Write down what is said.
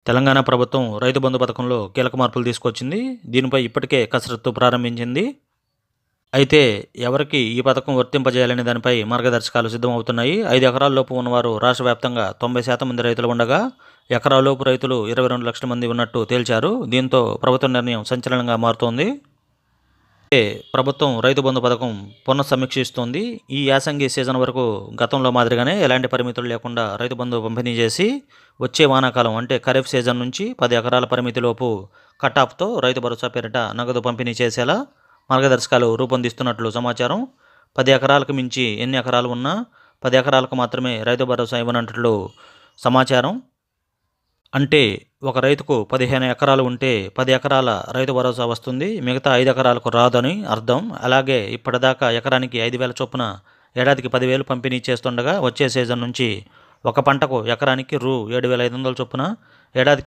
తెలంగాణ ప్రభుత్వం రైతు బంధు పథకంలో కీలక మార్పులు తీసుకొచ్చింది. దీనిపై ఇప్పటికే కసరత్తు ప్రారంభించింది. అయితే ఎవరికి ఈ పథకం వర్తింపజేయాలనే దానిపై మార్గదర్శకాలు సిద్ధమవుతున్నాయి. 5 ఎకరాల లోపు ఉన్నవారు రాష్ట్ర వ్యాప్తంగా 90% మంది రైతులు ఉండగా, ఎకరాలోపు రైతులు 22 లక్షల మంది ఉన్నట్టు తేల్చారు. దీంతో ప్రభుత్వ నిర్ణయం సంచలనంగా మారుతోంది. ప్రభుత్వం రైతు బంధు పథకం పునఃసమీక్షిస్తోంది. ఈ యాసంగి సీజన్ వరకు గతంలో మాదిరిగానే ఎలాంటి పరిమితులు లేకుండా రైతు బంధు పంపిణీ చేసి, వచ్చే వానాకాలం అంటే ఖరీఫ్ సీజన్ నుంచి 10 ఎకరాల పరిమితిలోపు కటాఫ్తో రైతు భరోసా పేరిట నగదు పంపిణీ చేసేలా మార్గదర్శకాలు రూపొందిస్తున్నట్లు సమాచారం. 10 ఎకరాలకు మించి ఎన్ని ఎకరాలు ఉన్నా 10 ఎకరాలకు మాత్రమే రైతు భరోసా ఇవ్వనున్నట్లు సమాచారం. అంటే ఒక రైతుకు 15 ఎకరాలు ఉంటే 10 ఎకరాల రైతు భరోసా వస్తుంది, మిగతా 5 ఎకరాలకు రాదని అర్థం. అలాగే ఇప్పటిదాకా ఎకరానికి 5,000 చొప్పున ఏడాదికి 10,000 పంపిణీ చేస్తుండగా, వచ్చే సీజన్ నుంచి ఒక పంటకు ఎకరానికి రూ. 7,500 చొప్పున ఏడాదికి